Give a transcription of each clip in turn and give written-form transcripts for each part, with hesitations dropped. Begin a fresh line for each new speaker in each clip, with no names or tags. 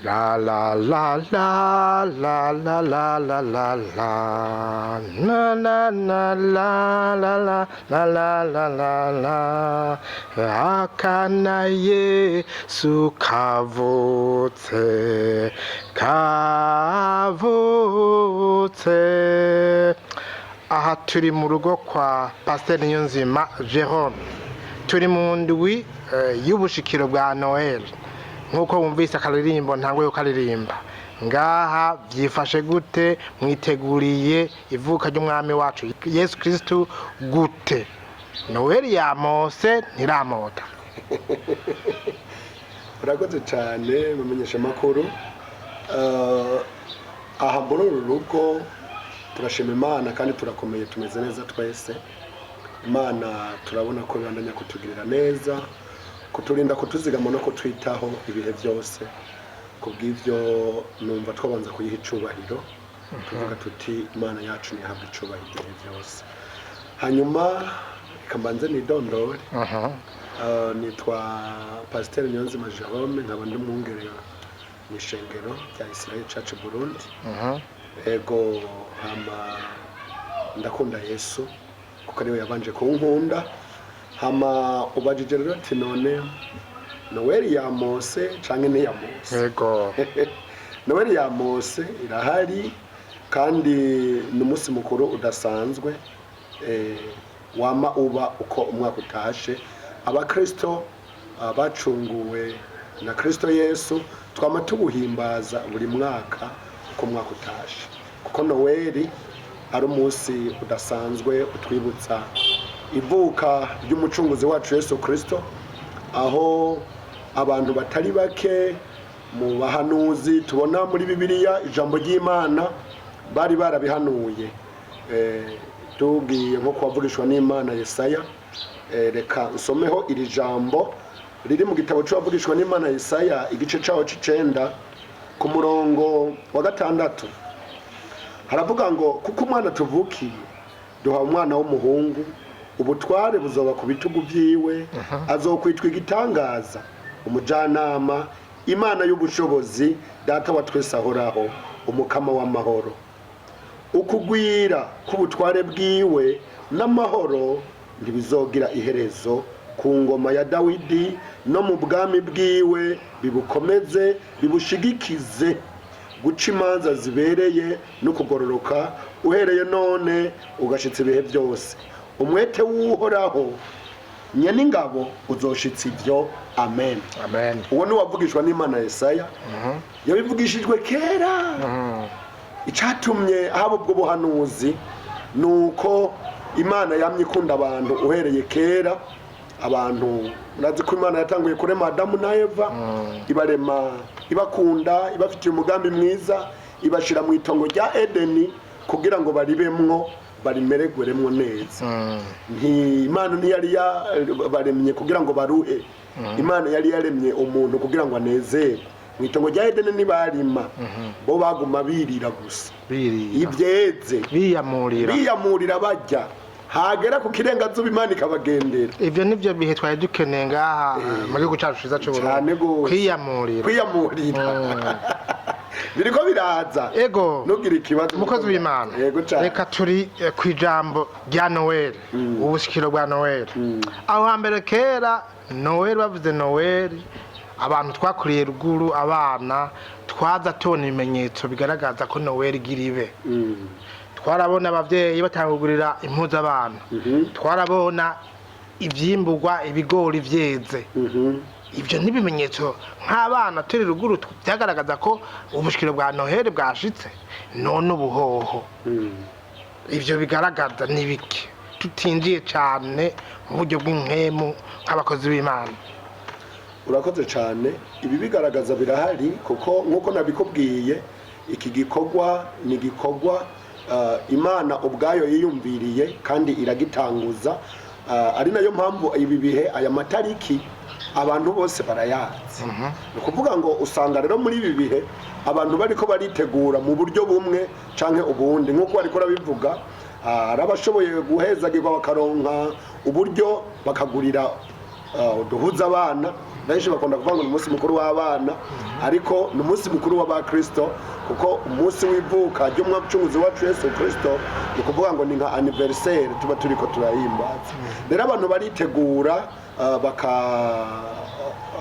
La la la la la la la la la la na na na la la la la la la la la akana Yesu kavutse kavutse. Aha turi mu rugo kwa Pasteur Niyonzima Jerome, turi mu ndwi y'ubushikiro bwa Noel. Nkuko wumvise akaririmbo ntango yo karirimba ngaha byifashe gute, mwiteguriye ivuka ry'umwami wacu Yesu Kristo gute? Noel yamose ntiramota.
Urakoze cyane mumenyesha makuru. Aha muri uru rugo turashima Imana kandi turakomeye, tumeze neza twese. Imana turabona ko ibandanya kutugirira neza, kuturinda, kutuzigama no kutwitaho ibihe byose. Kubw'ivyo numva twabanza kuyiha icubahiro, tuvuga tuti Imana yacu nihabwe icubahiro ibihe byose. Hanyuma ikambanze nidondore. Nitwa Pasteur Niyonzima Jerome, nkaba ndi umwungere mu ishengero rya Israel Church Burundi. Ego hama ndakunda Yesu kuko ariwe yabanje kunkunda. Hama ubajije rero ati none Noel yamose canke ntiyamose?
Yego.
Noel yamose irahari kandi n'umunsi mukuru udasanzwe wama uba uko umwaka utashe. Abakristo bacunguwe na Kristo Yesu twama tubuhimbaza buri mwaka uko umwaka utashe, kuko Noel ari umunsi udasanzwe utwibutsa ivuka ry'umucunguzi wacu Yesu Kristo, aho abantu batari bake mu bahanuzi tubona muri Bibiliya ijambo ry'Imana bari barabihanuye. Tugiye nko kwavugishwa n'Imana Yesaya. Reka nsomeho iri jambo riri mu gitabo cy'abavugishwa n'Imana Yesaya igice cyaho c'9 ku murongo wa 6. Haravuga ngo kuko umwana tuvukiye duha umwana w'umuhungu, ubutware buzoba ku bitugu byiwe, azokwitwa igitangaza, umujyanama, Imana y'ubushobozi, data wa twese ahoraho, umukama w'amahoro. Ukugwira k'ubutware bwiwe n'amahoro ntibizogira iherezo ku ngoma ya Dawidi no mu bwami bwiwe, bibukomeze bibushigikize, guca imanza zibereye no kugororoka uhereye none ugashitsa ibihe byose. Umwete w'uhoraho nyene ingabo uzoshitsa ivyo. Amen.
Amen.
Uwo ni wavugishwa n'Imana Yesaya. Yabivugishijwe kera. Icatumye haba ubwo buhanuzi nuko Imana yamye ikunda abantu uhereye kera. Abantu urazi ko Imana yatanguye kurema Adamu na Eva, ibarema ibakunda, ibafitiye umugambi mwiza, ibashira mu itongo rya Edeni kugira ngo baribemwo, barimeregweremwo neza. Imana ntiyari baremye kugira ngo baruhe. Imana yari yaremye umuntu kugira ngo anezerwe. Mu itongo rya Edeni nibarima, bo baguma birira gusa, ivyeze biyamurira bajya, hagera ku kirengazuba Imana ikabagendera.
Ivyo nivyo bihe twari dukeneye ngaha muri gihugu cyacu ciza cyo Burundi, kwiyamurira. Biriko biraza. Ego
nugira ikibazo
mukozi w'Imana. Reka turi kwijambo rya Noel, ubushikiro bwa Noel. Aho hambere kera Noel, bavuze Noel, abantu twakuriye ruguru, abana twaza tubona ibimenyetso bigaragaza ko Noel igiribe. Twarabona abavyeyi batangurira impuzu abana, twarabona ivyimburwa, ibigori vyeze. Ivyo nibimenyetso nk'abana turi ruguru byagaragaza ko ubushikiro bwa Noel bwashitse. None ubuhoho ivyo bigaragaza nibiki, tutinjiye cyane mu buryo bw'inkemu nk'abakozi b'Imana.
Urakoze cyane. Ibi bigaragaza birahari kuko nkuko nabikubwiye, iki gikorwa ni gikorwa Imana ubwayo yiyumviriye kandi iragitanguza. Ari nayo mpamvu ibi bihe, aya matariki abantu bose barayazi. Ni kuvuga ngo usanga rero muri ibi bihe abantu bariko baritegura mu buryo bumwe canke ubundi. Nkuko bariko rabivuga, arabashoboye guhezagirwa bakaronka uburyo bakagurira duhuza abana. Benshi bakunda kuvuga ngo ni umunsi mukuru w'abana, ariko ni umunsi mukuru w'abakristo, kuko umunsi w'ivuka ry'umucunguzi wacu Yesu Kristo ni ukuvuga ngo ni nka anniversaire tuba turiko turahimbaza. Rero abantu baritegura,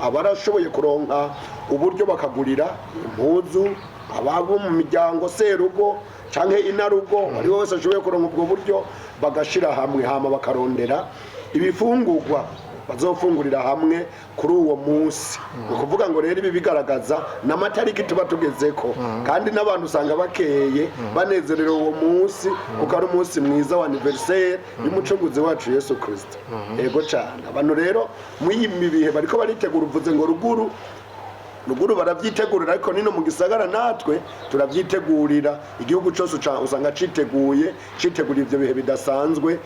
abarashoboye kuronka uburyo bakagurira impuzu ababo mu miryango serugo canke inarugo, ari wese ashoboye kuronka ubwo buryo, bagashira hamwe hama bakarondera ibifungurwa bazofungurira hamwe kuri uwo munsi. Ukuvuga ngo rero ibi bigaragaza n'amatariki tuba tugezeko, kandi n'abantu usanga bakeye banezerewe uwo munsi, kuko ari umunsi mwiza wa anniversaire y'umucunguzi wacu Yesu Kristo. Ego cyane abantu rero muri bihe bariko baritegura, uvuze ngo ruguru baravyitegurira, ariko nino mu gisagara natwe turavyitegurira. Igihugu cyose usanga citegura ivyo bihe bidasanzwe,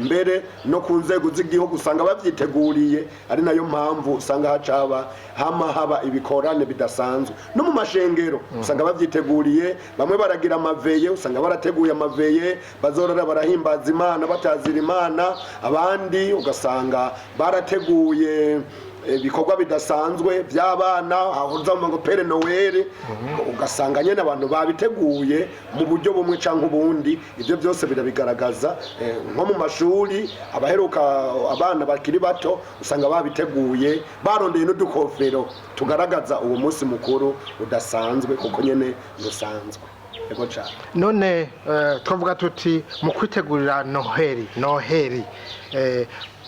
mbere no ku nzego z'igihugu usanga bavyiteguriye. Ari nayo mpamvu usanga haba ibikorane bidasanzwe. No mu mashengero usanga bavyiteguriye, bamwe baragira amaveye, usanga barateguye amaveye bazorora barahimbaza Imana, batazira Imana. Abandi ugasanga barateguye ibikorwa bidasanzwe by'abana, aho ngo Pere Noel, ugasanga nyene abantu babiteguye mu buryo bumwe canke ubundi. Ivyo byose birabigaragaza. Nko mu mashuri abaheruka abana bakiri bato usanga babiteguye, barondeye n'udukofero tugaragaza uwo munsi mukuru udasanzwe, kuko nyene dusanzwe. Ego cyane.
None twavuga tuti mu kwitegurira noheri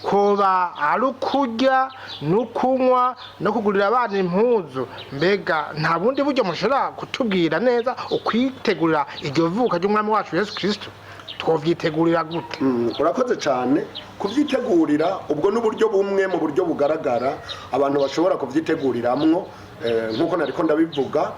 koba ari ukurya n'ukunywa no kugurira abana impuzu, mbega nta bundi buryo mushobora kutubwira neza ukwitegurira iryo vuka ry'umwami wacu Yesu Kristo? Twovyitegurira gute?
Urakoze cyane. Kuvyitegurira ubwo n'uburyo bumwe mu buryo bugaragara abantu bashobora kuvyiteguriramwo, nk'uko nariko ndabivuga,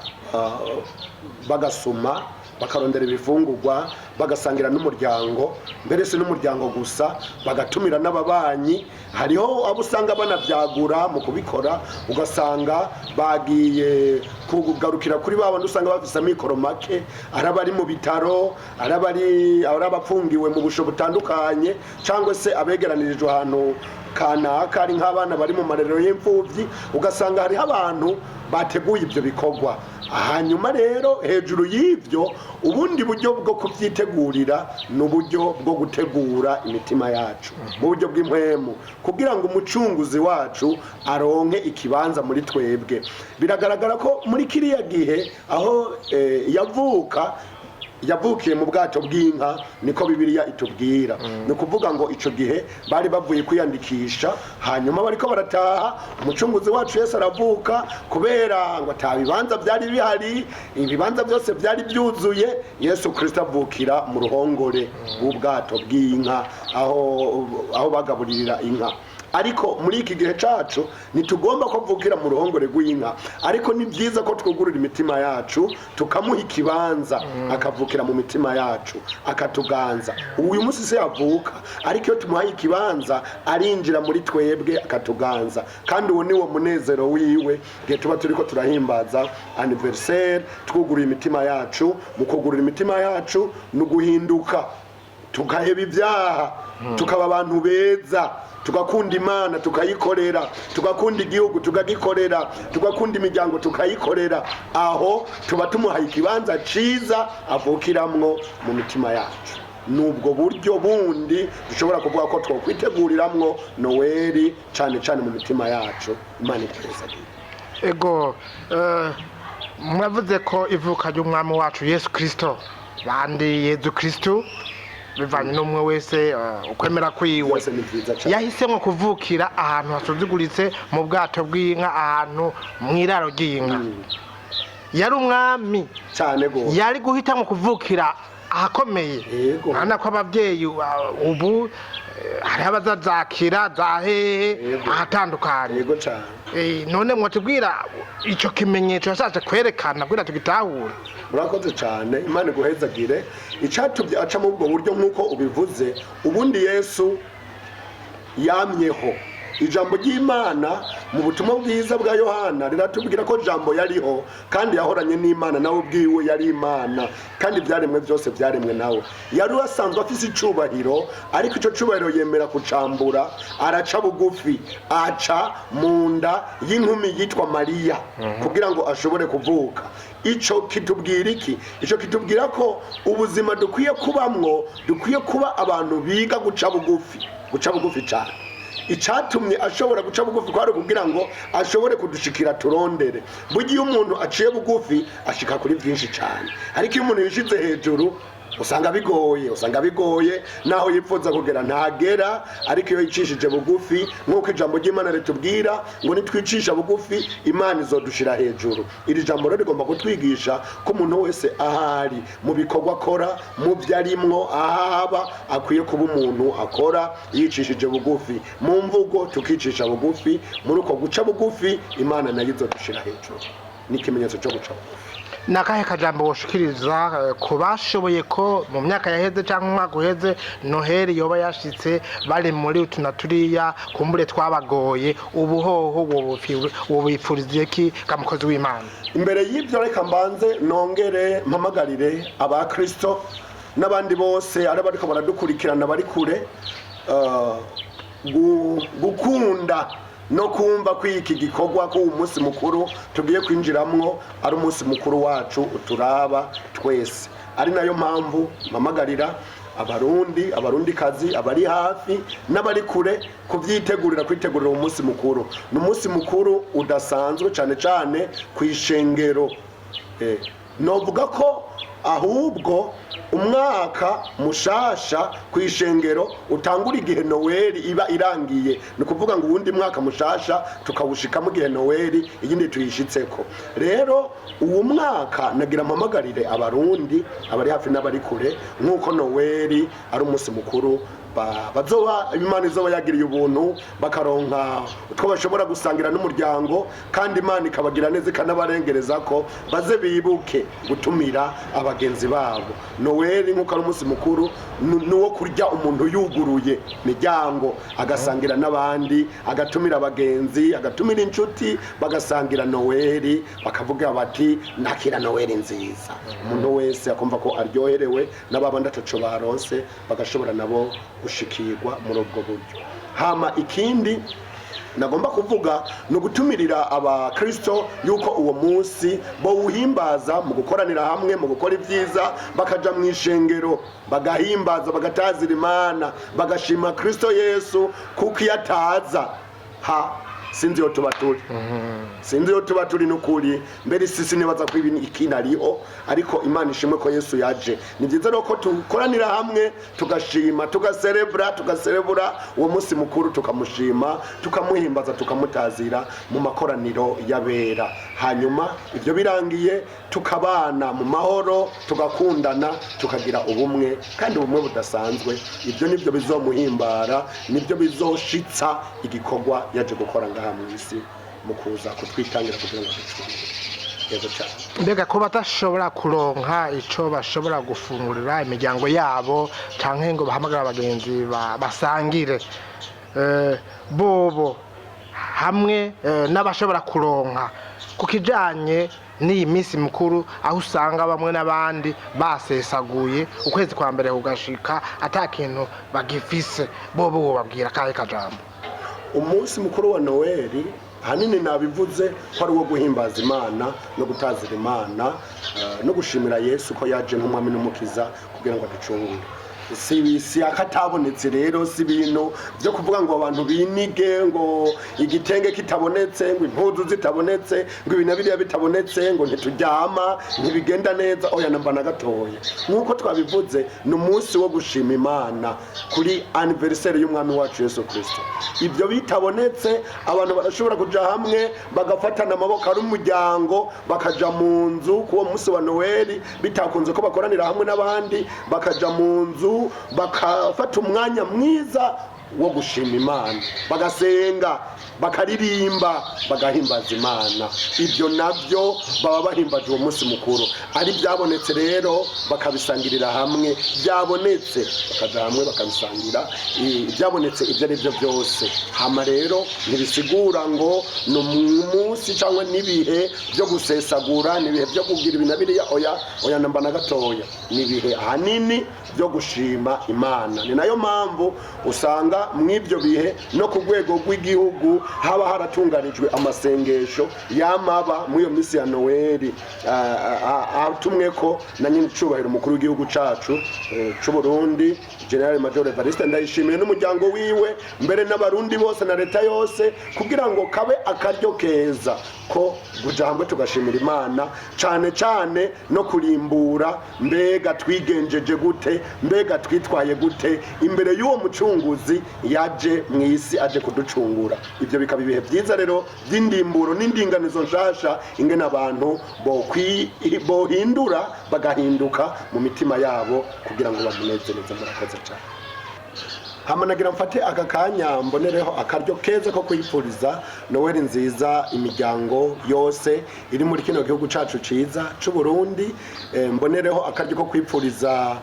bagasoma, bakarondera ibifungurwa, bagasangira n'umuryango, mbere si n'umuryango gusa, bagatumira n'ababanyi. Hariho abo usanga banavyagura mu kubikora, ugasanga bagiye kugarukira kuri babandi usanga bafise amikoro make, arabari mu bitaro, arabari abapfungiwe mu busho butandukanye, cyangwa se abegeranirijwe ahantu kanaka, ari nk'abana bari mu marerero y'imfuvyi, ugasanga hariho abantu bateguye ibyo bikorwa. Hanyuma rero hejuru y'ibyo, ubundi buryo bwo kuvyitegurira ni uburyo bwo gutegura imitima yacu mu buryo bw'impwemu, kugira ngo umucunguzi wacu aronke ikibanza muri twebwe. Biragaragara ko muri kiriya gihe aho yavukiye mu bwato bw'inka, niko Bibiliya itubwira. Ni ukuvuga ngo ico gihe bari bavuye kwiyandikisha, hanyuma bariko barataha, umucunguzi wacu Yesu aravuka. Kubera ngo ata bibanza byari bihari, ibibanza byose byari byuzuye, Yesu Kristo avukira mu ruhongore rw'ubwato bw'inka, aho bagaburirira inka. Ariko muri iki gihe cacu ntitugomba ko avukira mu ruhongore rw'inka, ariko ni byiza ko twugurura imitima yacu tukamuha ikibanza, akavukira mu mitima yacu, akatuganza. Uyu munsi se yavuka, ariko iyo tumuhaye ikibanza arinjira muri twebwe akatuganza. Kandi uwo ni wo munezero wiwe gihe tuba turiko turahimbaza anniversaire, twugurura imitima yacu. Mu kugurura imitima yacu ni uguhinduka, tugaheba ibyaha, tukaba abantu beza, tugakunda Imana tukayikorera, tugakunda igihugu tukagikorera, tugakunda imiryango tukayikorera. Aho tuba tumuhaye ikibanza ciza avukiramwo mu mitima yacu. Nubwo buryo bundi dushobora kuvuga ko twokwiteguriramo Noel cyane cyane mu mitima yacu. Imana ipereza.
Ego mwavuze ko ivuka ry'umwami wacu Yesu Kristo, bandi Yesu Kristo bivanye n'umwe wese ukwemera kwiwe, yahisemo kuvukira ahantu hasuzuguritse mu bwato bw'inka, ahantu mw'iraro ry'inka. Yari umwami cyane go, yari guhitamo kuvukira ahakomeye. Urabona ko ababyeyi ubu hari abazazakira za hehe ahatandukanye.
Yego cyane.
None mwatubwira icyo kimenyetso yashatse kwerekana kugira tugitahure?
Urakoze cyane, Imana iguhezagire. Icatubye aca mu ubwo buryo nk'uko ubivuze, ubundi Yesu yamyeho ijambo ry'Imana mu butumwa bwiza bwa Yohana riratubwira ko jambo yariho kandi yahoranye n'Imana, nawe ubwiwe yari Imana, kandi ibyaremwe byose byaremwe nawe. Yari asanzwe afise icubahiro, ariko icyo cubahiro yemera kucambura, araca bugufi, aca mu nda y'inkumi yitwa Mariya kugira ngo ashobore kuvuka. Ico kitubwira iki? Ico kitubwira ko ubuzima dukwiye kubamwo, dukwiye kuba abantu biga guca bugufi cyane. Icatumye ashobora guca bugufi kwari kugira ngo ashobore kudushikira turondere. Burya iyo umuntu aciye bugufi ashika kuri byinshi cyane, ariko iyo umuntu yishize hejuru usanga bigoye, naho yipfuza kugera ntagera. Ariko iyo yicishije bugufi, nk'uko ijambo ry'Imana ritubwira ngo nitwicisha bugufi Imana izodushira hejuru. Iri jambo rero rigomba kutwigisha ko umuntu wese ahari mu bikorwa akora, mu byo arimwo, ahaba, akwiye kuba umuntu akora yicishije bugufi. Mu mvugo tukicisha bugufi, muri uko guca bugufi Imana nayo izodushira hejuru. Ni ikimenyetso cyo guca bugufi.
Nakahe kajambo woshikiriza ku bashoboye ko mu myaka yaheze cyangwa umwaka uheze Noheli yoba yashitse bari muri utuna turiya kumbure twabagoye, ubuhoho wobifuriziye ki kamukozi w'Imana?
Imbere y'ibyo reka mbanze nongere mpamagarire abakristo n'abandi bose ari bariko baradukurikirana bari kure gukunda no kumva ko iki gikorwa ko umunsi mukuru tugiye kwinjiramwo ari umunsi mukuru wacu uturaba twese. Ari nayo mpamvu mpamagarira abarundikazi abari hafi n'abari kure kwitegurira umunsi mukuru. Ni umunsi mukuru udasanzwe cyane cyane ku ishengero. Novuga ko ahubwo umwaka mushasha ku ishengero utangura igihe Noheli iba irangiye. Ni kuvuga ngo uwundi mwaka mushasha tukawushikamo igihe Noheli iyindi tuyishitseko. Rero uwo mwaka nagira mpamagarire abarundi abari hafi n'abari kure, nk'uko Noheli ari umunsi mukuru bazoba Imana izoba yagiriye ubuntu bakaronka utwo bashobora gusangira n'umuryango, kandi Imana ikabagira neza ikanabarengereza ko baze bibuke gutumira abagenzi babo. Noheli nk'uko ari umunsi mukuru nuwo kurya umuntu yuguruye miryango agasangira n'abandi, agatumira abagenzi, agatumira inshuti, bagasangira Noheli, bakavuga bati nakira Noheli nziza. Umuntu wese akumva ko aryoherewe, n'ababandi ataco baronse bagashobora nabo gushikirwa muri ubwo buryo. Hama ikindi nagomba kuvuga no gutumirira abakristo yuko uwo munsi bo uhimbaza mu gukoranira hamwe, mu gukora ibyiza, bakaja mu ishengero bagahimbaza, bagatazira Imana, bagashima Kristo Yesu kuko yataza sinzi yo tuba turi n'ukuri. Mbere sisi nibaza ko ikina ariho, ariko Imana ishimwe ko Yesu yaje. Ni byiza rero ko tukoranira hamwe tugashima, tugaserebura uwo munsi mukuru, tukamushima, tukamuhimbaza, tukamutazira mu makoraniro y'abera. Hanyuma ibyo birangiye tukabana mu mahoro, tugakundana, tukagira ubumwe, kandi ubumwe budasanzwe. Ibyo nibyo bizomuhimbara, nibyo bizoshitsa igikorwa yaje gukora ngaha mu isi mu kuza kutwitangira kugira ngo ducungure.
Mbega ko batashobora kuronka ico bashobora gufungurira imiryango yabo canke ngo bahamagara abagenzi basangire, bobo hamwe n'abashobora kuronka ku kijanye n'iyi minsi mukuru, aho usanga bamwe n'abandi basesaguye ukwezi kwa mbere kugashika ata kintu bagifise, bobo wobabwira kahe kajambo?
Umunsi mukuru wa Noheli hanini nabivuze ko ari wo guhimbaza Imana no gutazira Imana, no gushimira Yesu ko yaje nk'umwami n'umukiza kugira ngo aducungure. Si akatabonetse rero, si ibintu byo kuvuga ngo abantu binige ngo igitenge kitabonetse, ngo impuzu zitabonetse, ngo ibintu biriya bitabonetse, ngo ntituryama, ntibigenda neza. Oya, namba na gatoya. Nk'uko twabivuze, ni umunsi wo gushima Imana kuri anniversaire y'umwami wacu Yesu Kristo. Ibyo bitabonetse, abantu barashobora kuja hamwe bagafatana amaboko ari umuryango, bakaja mu nzu kuwo munsi wa Noheli, bitakunze ko bakoranira hamwe n'abandi, bakaja mu nzu bakafata umwanya mwiza wo gushima Imana, bagasenga, bakaririmba, bagahimbaza Imana. Ibyo nabyo baba bahimbaje uwo munsi mukuru. Ari byabonetse rero bakabisangirira hamwe, byabonetse bakaja hamwe bakabisangira, byabonetse ibyo ari byo byose. Hama rero ntibisigura ngo ni umunsi cyangwa n'ibihe byo gusesagura, n'ibihe byo kugira ibintu biriya, oya namba na gatoya. Ni ibihe ahanini byo gushima Imana. Ni nayo mpamvu usanga mw'ibyo bihe no ku rwego rw'igihugu haba haratunganijwe amasengesho y'amaba muri iyo minsi ya Noheli, atumwe ko na nyine icubahiro umukuru w'igihugu cacu c'u Burundi General Major Evariste Ndayishimiye n'umuryango wiwe, mbere n'abarundi bose na leta yose, kugira ngo kabe akaryo keza ko kuja hamwe tugashimira Imana, cane cane no kurimbura mbega twigenjeje gute, mbega twitwaye gute imbere y'uwo mucunguzi yaje mw'isi aje kuducungura. Ibyo bikaba ibihe byiza rero by'indimburo n'indinganizo nshasha ingene abantu bohindura bagahinduka mu mitima yabo kugira ngo bamunezereze. Murakoze cyane. Hamanagira mfate aka kanya mbonereho akaryo keza ko kwifuriza Noheli nziza imiryango yose iri muri kino gihugu cacu ciza c'u Burundi. Mbonereho akaryo ko kwifuriza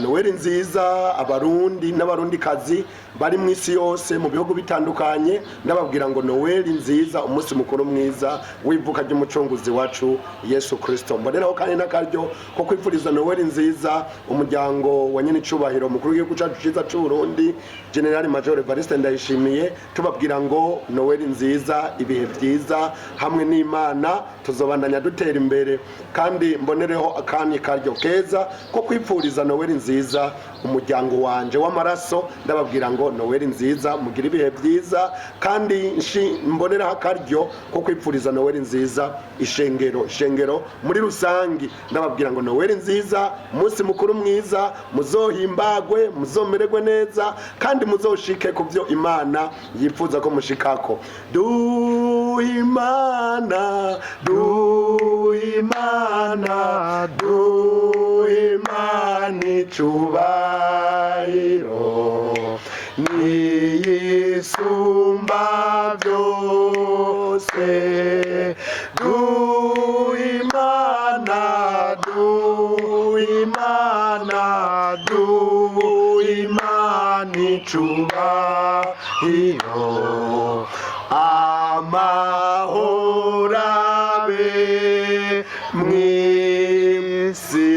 Noheli nziza abarundi n'abarundi kazi bari mu isi yose mu bihugu bitandukanye, ndababwira ngo Noheli nziza, umunsi mukuru mwiza w'ivuka ry'umucunguzi wacu Yesu Kristo. Mboneraho kandi n'akaryo ko kwifuriza Noheli nziza umuryango wa nyine icubahiro umukuru w'igihugu cacu ciza c'u Burundi General Major Evariste Ndayishimiye, tubabwira ngo Noheli nziza, ibihe byiza hamwe n'Imana, tuzobandanya dutera imbere. Kandi mbonereho akanya karyo keza ko kwifuriza Noheli nziza umuryango wanje w'amaraso, ndababwira ngo Noheli nziza, mugira ibihe byiza. Kandi mboneraho akaryo ko kwifuriza Noheli nziza ishengero muri rusangi, ndababwira ngo Noheli nziza, umunsi mukuru mwiza, muzohimbagwe, muzomererwe neza, kandi muzoshike ku byo Imana yifuza ko mushikako. Duhimana icubahiro niyisumba byose. Duhimana icubahiro, amahoro abe mw'isi.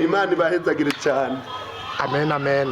Imana ibahezagire cyane.
Amen, amen.